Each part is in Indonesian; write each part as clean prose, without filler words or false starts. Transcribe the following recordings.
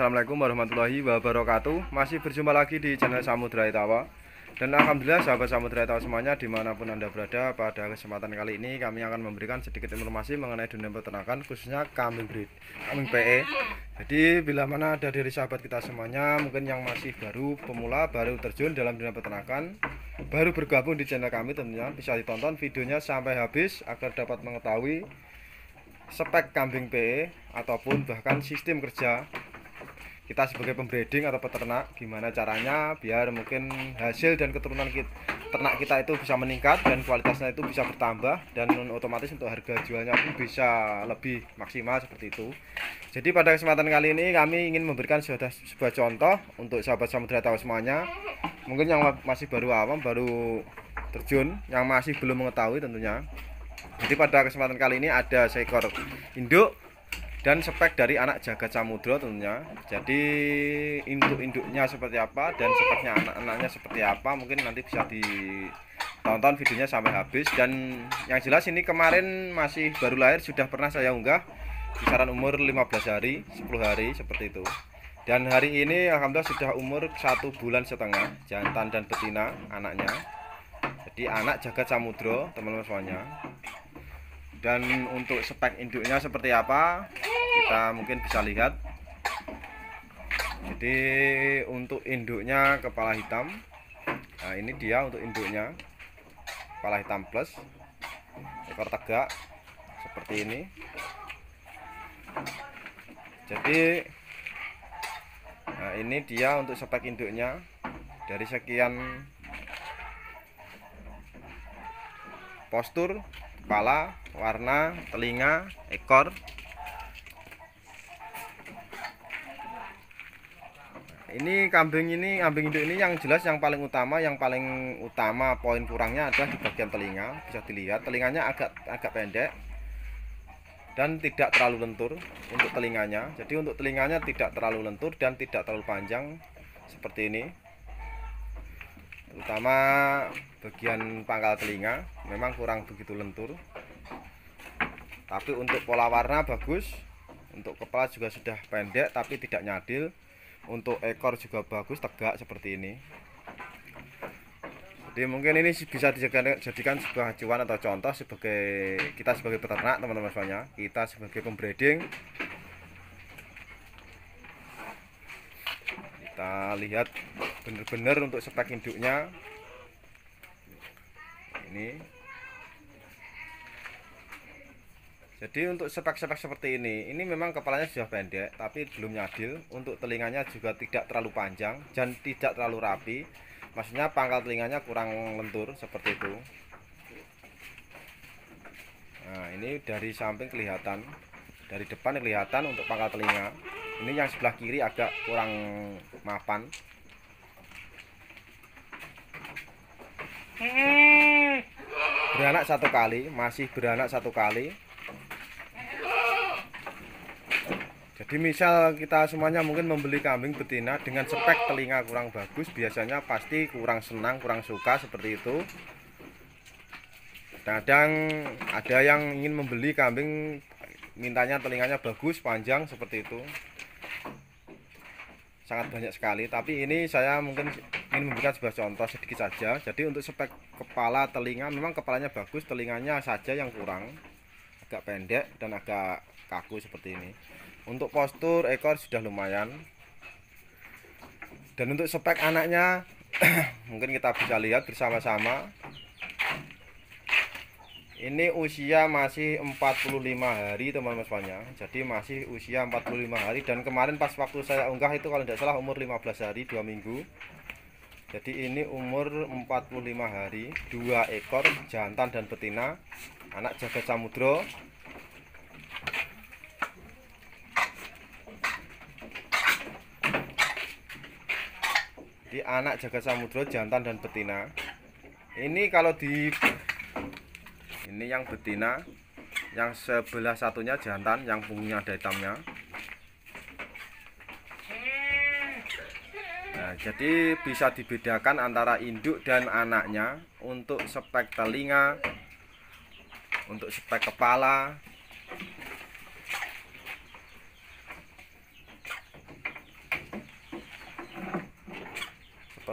Assalamualaikum warahmatullahi wabarakatuh. Masih berjumpa lagi di channel Samudra Itawa. Dan alhamdulillah sahabat Samudra Itawa semuanya, dimanapun anda berada, pada kesempatan kali ini kami akan memberikan sedikit informasi mengenai dunia peternakan, khususnya kambing breed, kambing PE. Jadi bila mana ada dari sahabat kita semuanya mungkin yang masih baru pemula, baru terjun dalam dunia peternakan, baru bergabung di channel kami, tentunya bisa ditonton videonya sampai habis agar dapat mengetahui spek kambing PE ataupun bahkan sistem kerja kita sebagai pembreeding atau peternak, gimana caranya biar mungkin hasil dan keturunan ternak kita itu bisa meningkat dan kualitasnya itu bisa bertambah, dan otomatis untuk harga jualnya pun bisa lebih maksimal seperti itu. Jadi pada kesempatan kali ini kami ingin memberikan sebuah contoh untuk sahabat Samudra Itawa semuanya, mungkin yang masih baru awam, baru terjun, yang masih belum mengetahui tentunya. Jadi pada kesempatan kali ini ada seekor induk dan spek dari anak Jagat Samudra tentunya. Jadi induknya seperti apa dan speknya anak-anaknya seperti apa, mungkin nanti bisa ditonton videonya sampai habis. Dan yang jelas ini kemarin masih baru lahir, sudah pernah saya unggah kisaran umur 15 hari, 10 hari seperti itu. Dan hari ini alhamdulillah sudah umur 1 bulan setengah, jantan dan betina anaknya. Jadi anak Jagat Samudra teman-teman semuanya. Dan untuk spek induknya seperti apa, kita mungkin bisa lihat. Jadi untuk induknya kepala hitam. Nah ini dia untuk induknya, kepala hitam plus, ekor tegak seperti ini. Jadi nah ini dia untuk spek induknya. Dari sekian postur, kepala, warna, telinga, ekor. Ini kambing induk ini yang jelas yang paling utama poin kurangnya adalah di bagian telinga. Bisa dilihat telinganya agak pendek dan tidak terlalu lentur untuk telinganya. Jadi untuk telinganya tidak terlalu lentur dan tidak terlalu panjang seperti ini. Utama bagian pangkal telinga memang kurang begitu lentur. Tapi untuk pola warna bagus. Untuk kepala juga sudah pendek tapi tidak nyadil. Untuk ekor juga bagus, tegak seperti ini. Jadi mungkin ini bisa dijadikan sebuah acuan atau contoh sebagai kita sebagai peternak, teman-teman semuanya. Kita sebagai pembreeding, kita lihat benar-benar untuk spek induknya ini. Jadi untuk spek-spek seperti ini memang kepalanya sudah pendek tapi belum nyadil. Untuk telinganya juga tidak terlalu panjang dan tidak terlalu rapi. Maksudnya pangkal telinganya kurang lentur seperti itu. Nah ini dari samping kelihatan, dari depan kelihatan untuk pangkal telinga. Ini yang sebelah kiri agak kurang mapan. Beranak satu kali, masih beranak satu kali. Jadi misal kita semuanya mungkin membeli kambing betina dengan spek telinga kurang bagus, biasanya pasti kurang senang, kurang suka seperti itu. Kadang ada yang ingin membeli kambing mintanya telinganya bagus, panjang seperti itu. Sangat banyak sekali, tapi ini saya mungkin ingin memberikan sebuah contoh sedikit saja. Jadi untuk spek kepala telinga memang kepalanya bagus, telinganya saja yang kurang, agak pendek dan agak kaku seperti ini. Untuk postur ekor sudah lumayan. Dan untuk spek anaknya mungkin kita bisa lihat bersama-sama. Ini usia masih 45 hari teman-teman semuanya. Jadi masih usia 45 hari. Dan kemarin pas waktu saya unggah itu kalau tidak salah umur 15 hari 2 minggu. Jadi ini umur 45 hari, 2 ekor jantan dan betina, anak Jagat Samudra. Di anak Jagat Samudra jantan dan betina. Ini kalau ini yang betina, yang sebelah satunya jantan, yang punggungnya ada hitamnya. Nah, jadi bisa dibedakan antara induk dan anaknya untuk spek telinga, untuk spek kepala,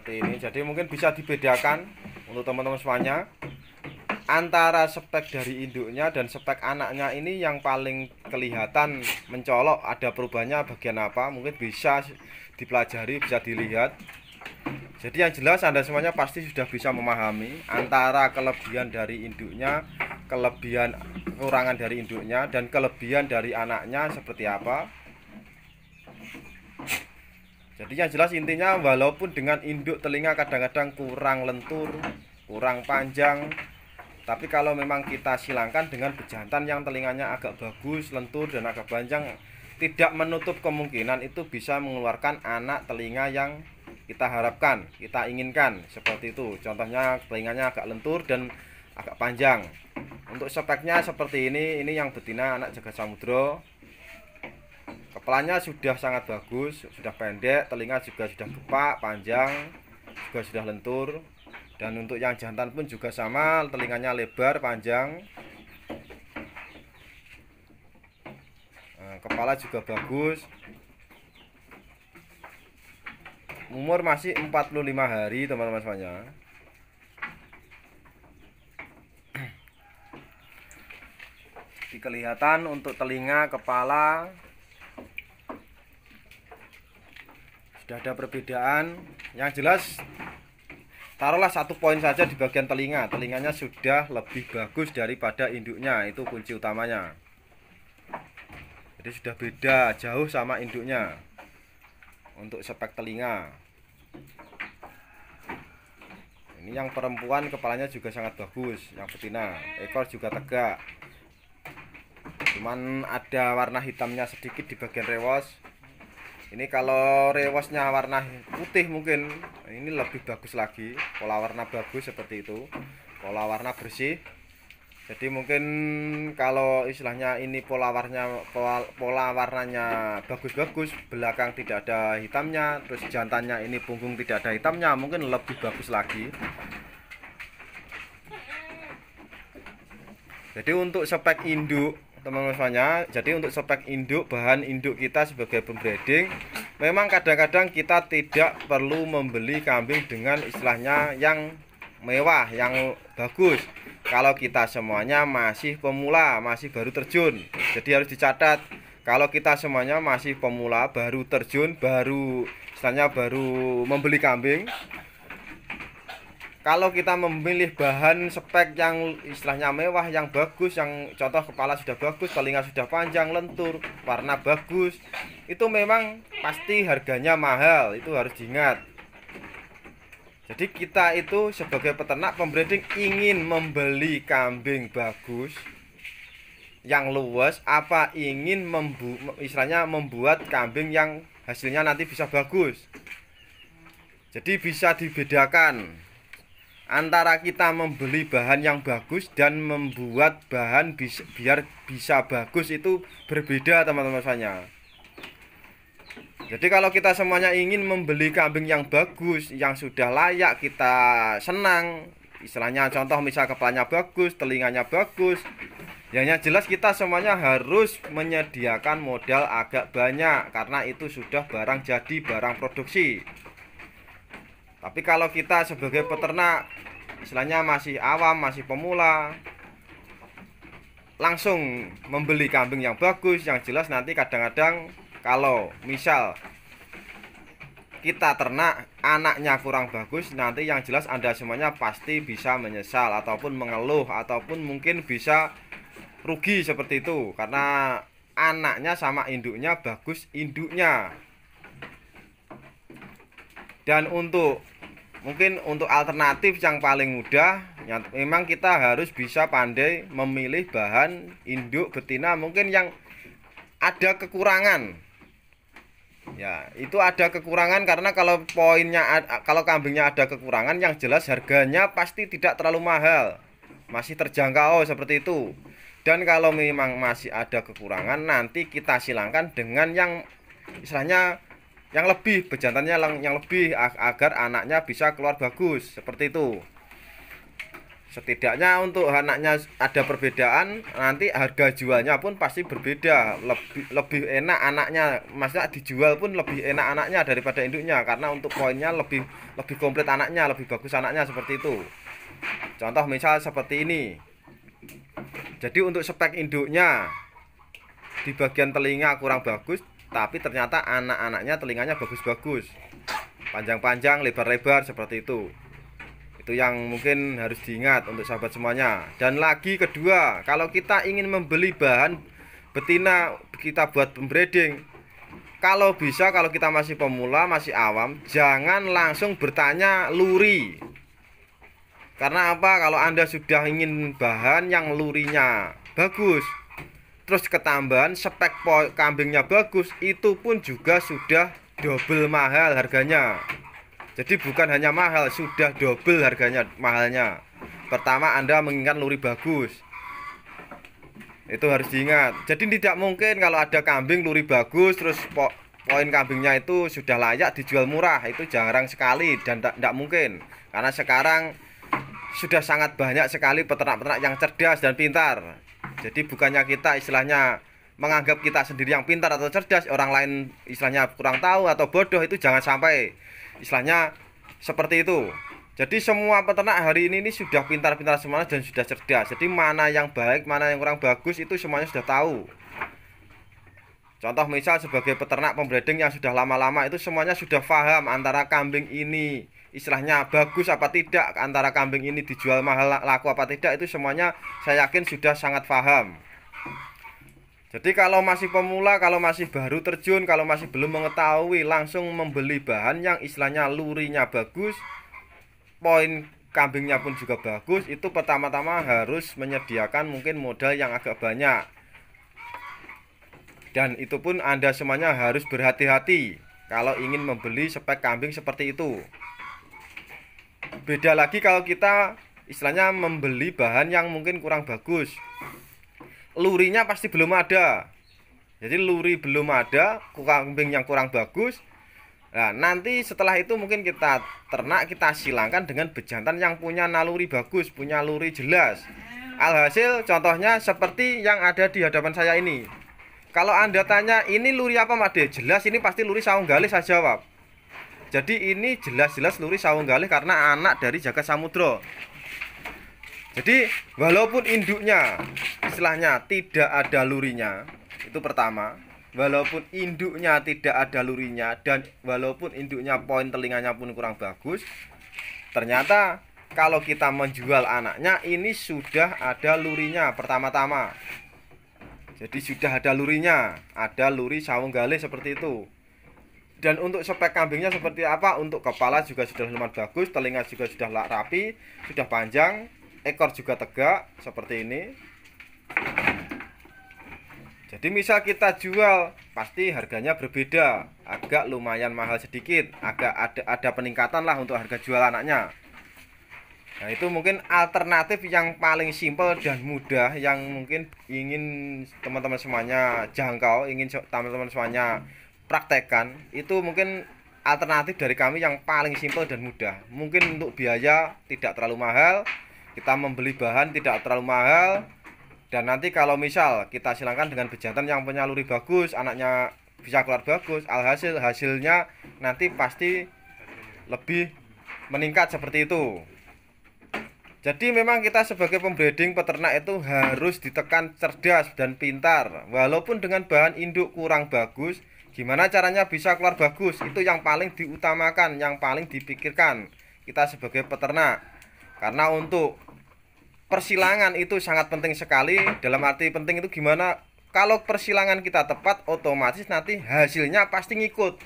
seperti ini. Jadi mungkin bisa dibedakan untuk teman-teman semuanya antara spek dari induknya dan spek anaknya ini yang paling kelihatan mencolok ada perubahannya bagian apa, mungkin bisa dipelajari, bisa dilihat. Jadi yang jelas Anda semuanya pasti sudah bisa memahami antara kelebihan dari induknya, kelebihan kekurangan dari induknya, dan kelebihan dari anaknya seperti apa. Jadi yang jelas intinya, walaupun dengan induk telinga kadang-kadang kurang lentur, kurang panjang, tapi kalau memang kita silangkan dengan bejantan yang telinganya agak bagus, lentur, dan agak panjang, tidak menutup kemungkinan itu bisa mengeluarkan anak telinga yang kita harapkan, kita inginkan. Seperti itu. Contohnya telinganya agak lentur dan agak panjang. Untuk speknya seperti ini yang betina anak jagat samudra. Kepalanya sudah sangat bagus, sudah pendek, telinga juga sudah gepak, panjang, juga sudah lentur. Dan untuk yang jantan pun juga sama, telinganya lebar, panjang. Nah, kepala juga bagus. Umur masih 45 hari teman-teman semuanya. Kelihatan untuk telinga, kepala sudah ada perbedaan. Yang jelas taruhlah 1 poin saja di bagian telinga. Telinganya sudah lebih bagus daripada induknya, itu kunci utamanya. Jadi sudah beda jauh sama induknya untuk spek telinga. Ini yang perempuan kepalanya juga sangat bagus, yang betina. Ekor juga tegak. Cuman ada warna hitamnya sedikit di bagian rewos. Ini kalau rewosnya warna putih mungkin ini lebih bagus lagi. Pola warna bagus seperti itu, pola warna bersih. Jadi mungkin kalau istilahnya ini pola warnanya bagus-bagus, belakang tidak ada hitamnya, terus jantannya ini punggung tidak ada hitamnya, mungkin lebih bagus lagi. Jadi untuk spek induk teman-teman semuanya, jadi untuk spek induk, bahan induk kita sebagai pembreeding, memang kadang-kadang kita tidak perlu membeli kambing dengan istilahnya yang mewah, yang bagus. Kalau kita semuanya masih pemula, masih baru terjun. Jadi harus dicatat, kalau kita semuanya masih pemula, baru terjun, istilahnya baru membeli kambing. Kalau kita memilih bahan spek yang istilahnya mewah, yang bagus, yang contoh kepala sudah bagus, telinga sudah panjang, lentur, warna bagus, itu memang pasti harganya mahal, itu harus diingat. Jadi kita itu sebagai peternak pembreeding ingin membeli kambing bagus, yang luas, apa ingin istilahnya membuat kambing yang hasilnya nanti bisa bagus. Jadi bisa dibedakan antara kita membeli bahan yang bagus dan membuat bahan biar bisa bagus, itu berbeda teman-teman saya. Jadi kalau kita semuanya ingin membeli kambing yang bagus, yang sudah layak, kita senang, istilahnya contoh misal kepalanya bagus, telinganya bagus, yang jelas kita semuanya harus menyediakan modal agak banyak, karena itu sudah barang jadi, barang produksi. Tapi kalau kita sebagai peternak istilahnya masih awam, masih pemula, langsung membeli kambing yang bagus, yang jelas nanti kadang-kadang kalau misal kita ternak anaknya kurang bagus, nanti yang jelas Anda semuanya pasti bisa menyesal ataupun mengeluh ataupun mungkin bisa rugi seperti itu, karena anaknya sama induknya bagus induknya. Dan mungkin untuk alternatif yang paling mudah, memang kita harus bisa pandai memilih bahan induk betina mungkin yang ada kekurangan. Ya, itu ada kekurangan karena kalau kambingnya ada kekurangan, yang jelas harganya pasti tidak terlalu mahal, masih terjangkau seperti itu. Dan kalau memang masih ada kekurangan, nanti kita silangkan dengan yang istilahnya yang lebih, bejantannya yang lebih, agar anaknya bisa keluar bagus seperti itu. Setidaknya untuk anaknya ada perbedaan, nanti harga jualnya pun pasti berbeda. Lebih enak anaknya, maksudnya dijual pun lebih enak anaknya daripada induknya, karena untuk poinnya lebih komplit anaknya, lebih bagus anaknya, seperti itu. Contoh misal seperti ini. Jadi untuk spek induknya di bagian telinga kurang bagus, tapi ternyata anak-anaknya telinganya bagus-bagus, panjang-panjang, lebar-lebar, seperti itu. Itu yang mungkin harus diingat untuk sahabat semuanya. Dan lagi kedua, kalau kita ingin membeli bahan betina kita buat pembreeding, kalau bisa, kalau kita masih pemula, masih awam, jangan langsung bertanya luri. Karena apa? Kalau Anda sudah ingin bahan yang lurinya bagus, terus ketambahan spek kambingnya bagus, itu pun juga sudah double mahal harganya. Jadi bukan hanya mahal, sudah double harganya, mahalnya. Pertama, Anda menginginkan luri bagus, itu harus diingat. Jadi tidak mungkin kalau ada kambing luri bagus, terus poin kambingnya itu sudah layak dijual murah. Itu jarang sekali dan tidak mungkin. Karena sekarang sudah sangat banyak sekali peternak-peternak yang cerdas dan pintar. Jadi bukannya kita istilahnya menganggap kita sendiri yang pintar atau cerdas, orang lain istilahnya kurang tahu atau bodoh, itu jangan sampai istilahnya seperti itu. Jadi semua peternak hari ini sudah pintar-pintar semuanya dan sudah cerdas. Jadi mana yang baik, mana yang kurang bagus, itu semuanya sudah tahu. Contoh misal sebagai peternak pembreeding yang sudah lama-lama, itu semuanya sudah paham antara kambing ini istilahnya bagus apa tidak, antara kambing ini dijual mahal laku apa tidak, itu semuanya saya yakin sudah sangat paham. Jadi kalau masih pemula, kalau masih baru terjun, kalau masih belum mengetahui, langsung membeli bahan yang istilahnya lurinya bagus, poin kambingnya pun juga bagus, itu pertama-tama harus menyediakan mungkin modal yang agak banyak. Dan itu pun Anda semuanya harus berhati-hati kalau ingin membeli spek kambing seperti itu. Beda lagi kalau kita istilahnya membeli bahan yang mungkin kurang bagus, lurinya pasti belum ada. Jadi luri belum ada, kambing yang kurang bagus. Nah, nanti setelah itu mungkin kita ternak, kita silangkan dengan bejantan yang punya naluri bagus, punya luri jelas. Alhasil contohnya seperti yang ada di hadapan saya ini. Kalau Anda tanya, ini luri apa Mak De? Jelas ini pasti luri Sawung Galih, saya jawab. Jadi ini jelas-jelas luri Sawung Galih karena anak dari Jagat Samudra. Jadi walaupun induknya istilahnya tidak ada lurinya, itu pertama. Walaupun induknya tidak ada lurinya dan walaupun induknya poin telinganya pun kurang bagus, ternyata kalau kita menjual anaknya ini sudah ada lurinya pertama-tama. Jadi sudah ada lurinya, ada luri Sawung Galih seperti itu. Dan untuk spek kambingnya seperti apa? Untuk kepala juga sudah lumayan bagus, telinga juga sudah rapi, sudah panjang, ekor juga tegak seperti ini. Jadi misal kita jual, pasti harganya berbeda, agak lumayan mahal sedikit, agak ada peningkatan lah untuk harga jual anaknya. Nah, itu mungkin alternatif yang paling simpel dan mudah yang mungkin ingin teman-teman semuanya jangkau, ingin teman-teman semuanya praktekkan. Itu mungkin alternatif dari kami yang paling simpel dan mudah. Mungkin untuk biaya tidak terlalu mahal, kita membeli bahan tidak terlalu mahal. Dan nanti kalau misal kita silangkan dengan bejantan yang punya luri bagus, anaknya bisa keluar bagus, hasilnya nanti pasti lebih meningkat seperti itu. Jadi memang kita sebagai pembreeding peternak itu harus ditekan cerdas dan pintar. Walaupun dengan bahan induk kurang bagus, gimana caranya bisa keluar bagus, itu yang paling diutamakan, yang paling dipikirkan kita sebagai peternak. Karena untuk persilangan itu sangat penting sekali. Dalam arti penting itu gimana? Kalau persilangan kita tepat, otomatis nanti hasilnya pasti ngikut.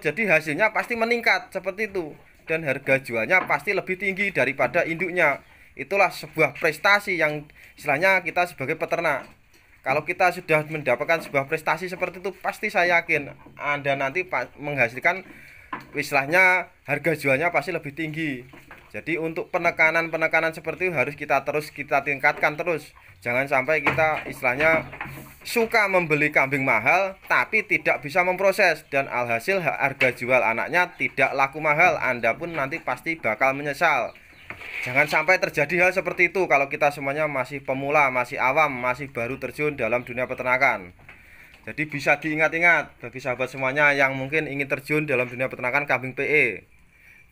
Jadi hasilnya pasti meningkat seperti itu. Dan harga jualnya pasti lebih tinggi daripada induknya. Itulah sebuah prestasi yang istilahnya kita sebagai peternak. Kalau kita sudah mendapatkan sebuah prestasi seperti itu, pasti saya yakin Anda nanti menghasilkan istilahnya harga jualnya pasti lebih tinggi. Jadi untuk penekanan seperti itu harus kita tingkatkan terus. Jangan sampai kita istilahnya suka membeli kambing mahal tapi tidak bisa memproses, dan alhasil harga jual anaknya tidak laku mahal. Anda pun nanti pasti bakal menyesal. Jangan sampai terjadi hal seperti itu kalau kita semuanya masih pemula, masih awam, masih baru terjun dalam dunia peternakan. Jadi bisa diingat-ingat bagi sahabat semuanya yang mungkin ingin terjun dalam dunia peternakan kambing PE.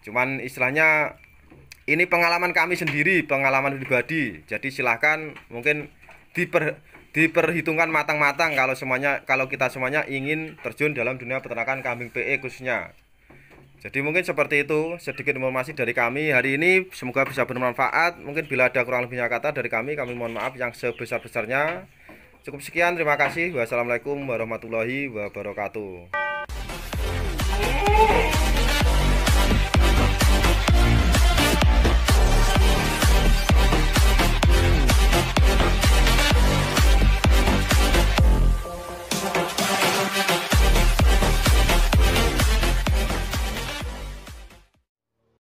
Cuman istilahnya ini pengalaman kami sendiri, pengalaman pribadi. Jadi silahkan mungkin diperhitungkan matang-matang kalau kita semuanya ingin terjun dalam dunia peternakan kambing PE khususnya. Jadi mungkin seperti itu sedikit informasi dari kami hari ini, semoga bisa bermanfaat. Mungkin bila ada kurang lebihnya kata dari kami mohon maaf yang sebesar-besarnya. Cukup sekian, terima kasih. Wassalamualaikum warahmatullahi wabarakatuh.